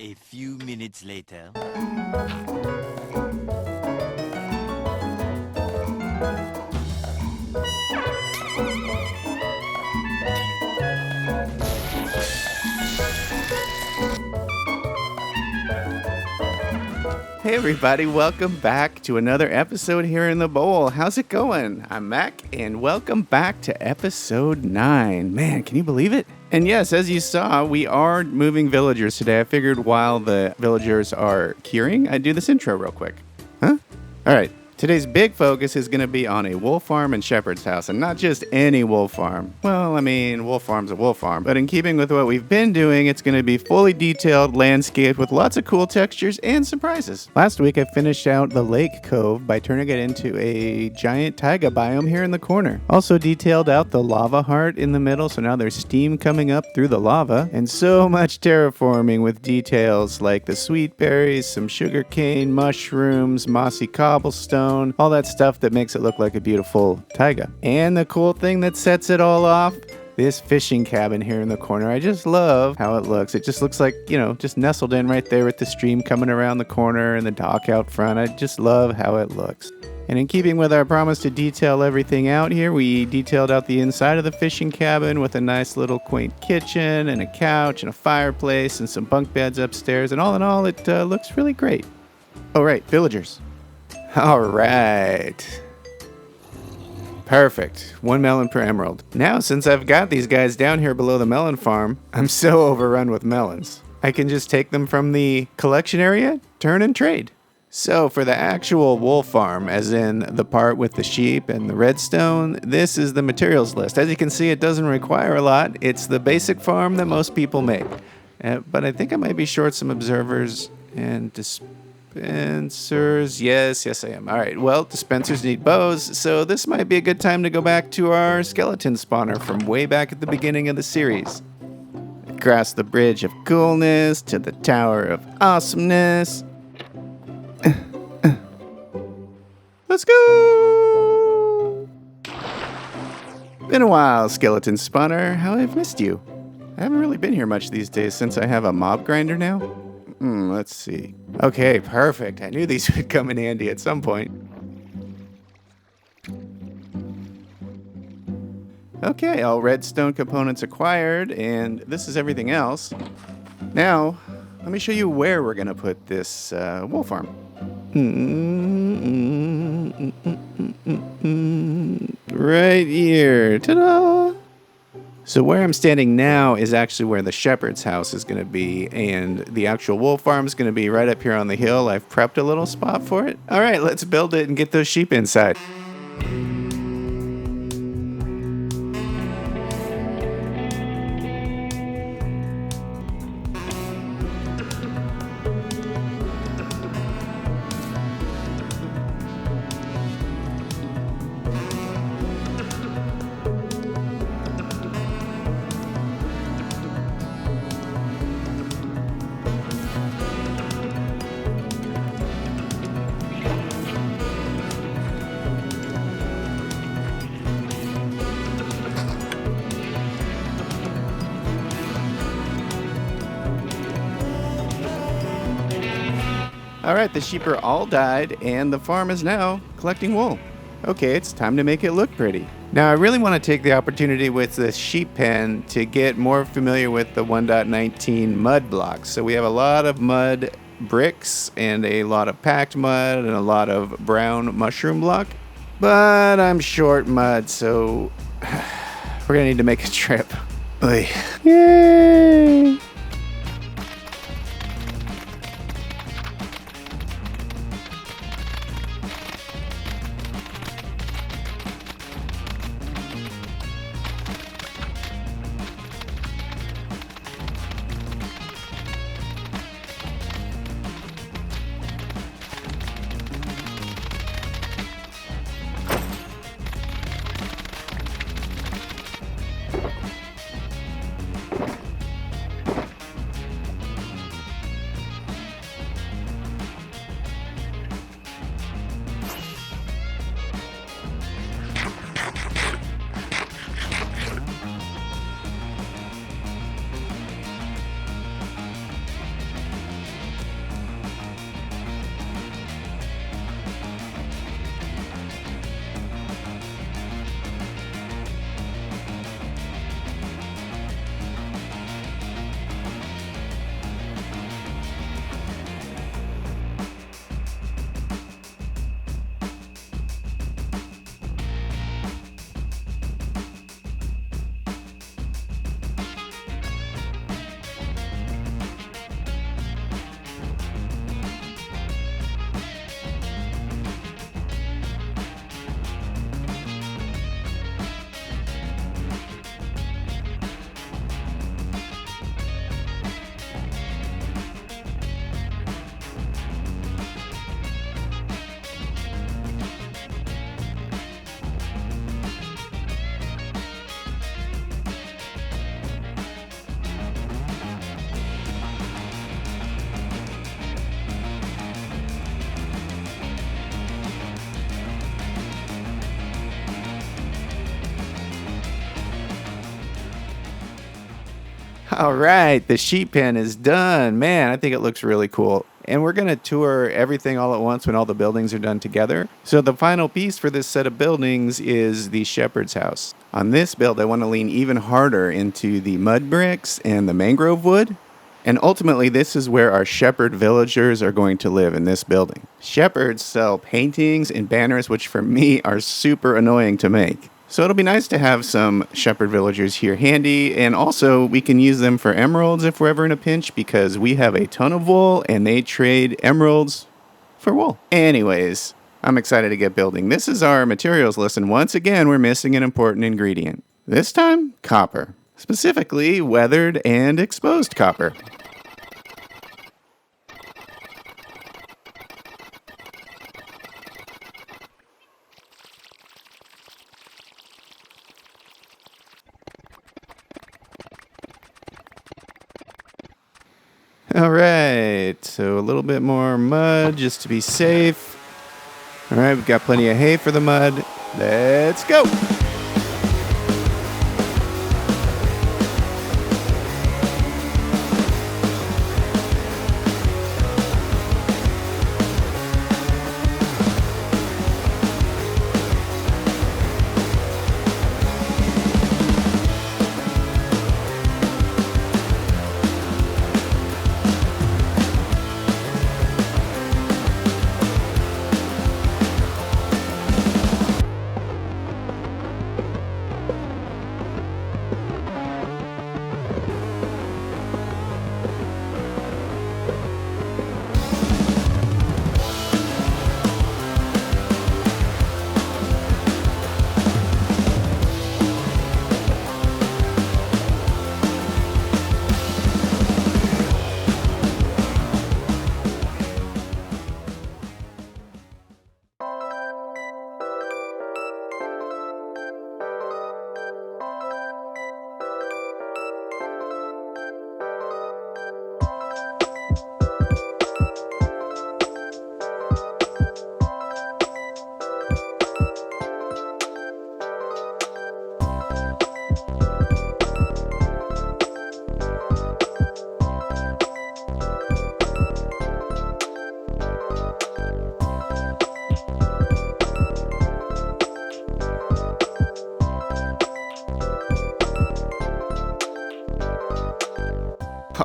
A few minutes later. Hey everybody, welcome back to another episode here in the bowl. How's it going? I'm Mac, and welcome back to episode 9. Man, can you believe it? And yes, as you saw, we are moving villagers today. I figured while the villagers are curing, I'd do this intro real quick. Huh? Alright. Today's big focus is going to be on a wolf farm and shepherd's house, and not just any wolf farm. Well, I mean, wolf farm's a wolf farm, but in keeping with what we've been doing, it's going to be fully detailed landscape with lots of cool textures and surprises. Last week, I finished out the lake cove by turning it into a giant taiga biome here in the corner. Also detailed out the lava heart in the middle, so now there's steam coming up through the lava, and so much terraforming with details like the sweet berries, some sugarcane, mushrooms, mossy cobblestone, all that stuff that makes it look like a beautiful taiga. And the cool thing that sets it all off, this fishing cabin here in the corner. I just love how it looks. It just looks like, just nestled in right there with the stream coming around the corner and the dock out front. I just love how it looks. And in keeping with our promise to detail everything out here, we detailed out the inside of the fishing cabin with a nice little quaint kitchen and a couch and a fireplace and some bunk beds upstairs. And all in all, it looks really great. Oh, right, villagers. All right. Perfect. 1 melon per emerald. Now, since I've got these guys down here below the melon farm, I'm so overrun with melons. I can just take them from the collection area, turn and trade. So for the actual wolf farm, as in the part with the sheep and the redstone, this is the materials list. As you can see, it doesn't require a lot. It's the basic farm that most people make. But I think I might be short some observers and dispensers. Yes, I am. All right, well, dispensers need bows, so this might be a good time to go back to our skeleton spawner from way back at the beginning of the series. Across the bridge of coolness to the tower of awesomeness. Let's go! Been a while, skeleton spawner. How I've missed you. I haven't really been here much these days since I have a mob grinder now. Let's see. Okay, perfect. I knew these would come in handy at some point. Okay, all redstone components acquired, and this is everything else. Now, let me show you where we're going to put this wolf farm. Right here. Ta-da! So where I'm standing now is actually where the shepherd's house is going to be, and the actual wolf farm is going to be right up here on the hill. I've prepped a little spot for it. All right, let's build it and get those sheep inside. Alright, the sheep are all died, and the farm is now collecting wool. Okay, it's time to make it look pretty. Now, I really want to take the opportunity with this sheep pen to get more familiar with the 1.19 mud blocks. So we have a lot of mud bricks, and a lot of packed mud, and a lot of brown mushroom block. But I'm short mud, so we're gonna need to make a trip. Oy. Yay! All right, the sheep pen is done. Man, I think it looks really cool. And we're going to tour everything all at once when all the buildings are done together. So the final piece for this set of buildings is the shepherd's house. On this build, I want to lean even harder into the mud bricks and the mangrove wood. And ultimately, this is where our shepherd villagers are going to live in this building. Shepherds sell paintings and banners, which for me are super annoying to make. So it'll be nice to have some shepherd villagers here handy, and also we can use them for emeralds if we're ever in a pinch, because we have a ton of wool and they trade emeralds for wool. Anyways, I'm excited to get building. This is our materials list, and once again we're missing an important ingredient. This time, copper. Specifically, weathered and exposed copper. All right, so a little bit more mud just to be safe. All right, we've got plenty of hay for the mud. Let's go.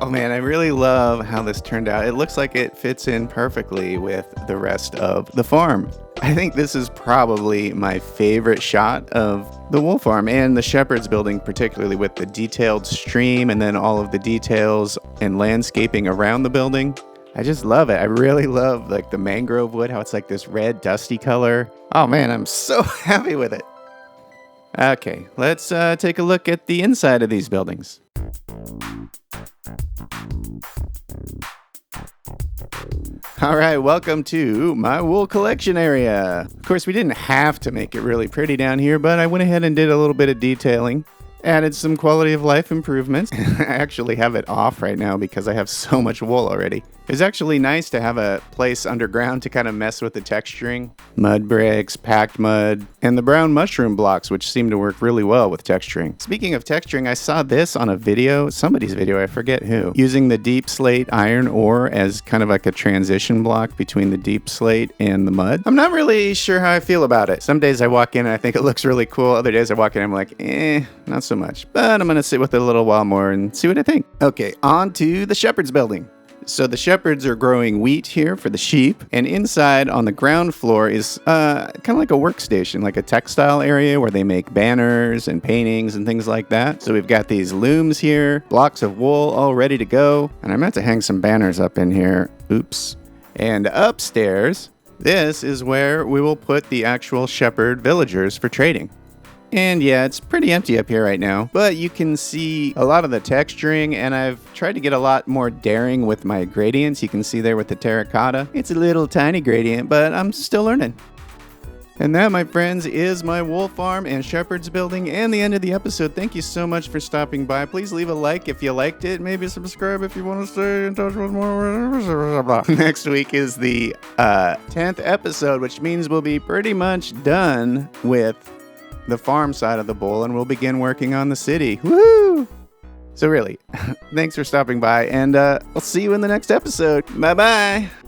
Oh man, I really love how this turned out. It looks like it fits in perfectly with the rest of the farm. I think this is probably my favorite shot of the wool farm and the shepherd's building, particularly with the detailed stream and then all of the details and landscaping around the building. I just love it. I really love like the mangrove wood, how it's like this red dusty color. Oh man, I'm so happy with it. Okay, let's take a look at the inside of these buildings. All right, welcome to my wool collection area. Of course, we didn't have to make it really pretty down here, but I went ahead and did a little bit of detailing. Added some quality of life improvements. I actually have it off right now because I have so much wool already. It's actually nice to have a place underground to kind of mess with the texturing. Mud bricks, packed mud, and the brown mushroom blocks, which seem to work really well with texturing. Speaking of texturing, I saw this on a video, somebody's video, I forget who, using the deep slate iron ore as kind of like a transition block between the deep slate and the mud. I'm not really sure how I feel about it. Some days I walk in and I think it looks really cool. Other days I walk in and I'm like, not so much. But I'm going to sit with it a little while more and see what I think. Okay, on to the shepherd's building. So the shepherds are growing wheat here for the sheep, and inside on the ground floor is kind of like a workstation, like a textile area where they make banners and paintings and things like that. So we've got these looms here, blocks of wool all ready to go, and I meant to hang some banners up in here. Oops. And upstairs, this is where we will put the actual shepherd villagers for trading. And yeah, it's pretty empty up here right now, but you can see a lot of the texturing, and I've tried to get a lot more daring with my gradients. You can see there with the terracotta. It's a little tiny gradient, but I'm still learning. And that, my friends, is my wool farm and shepherd's building and the end of the episode. Thank you so much for stopping by. Please leave a like if you liked it. Maybe subscribe if you want to stay in touch with more. Next week is the 10th episode, which means we'll be pretty much done with the farm side of the bowl, and we'll begin working on the city. Woo! So really, thanks for stopping by, and I'll see you in the next episode. Bye-bye!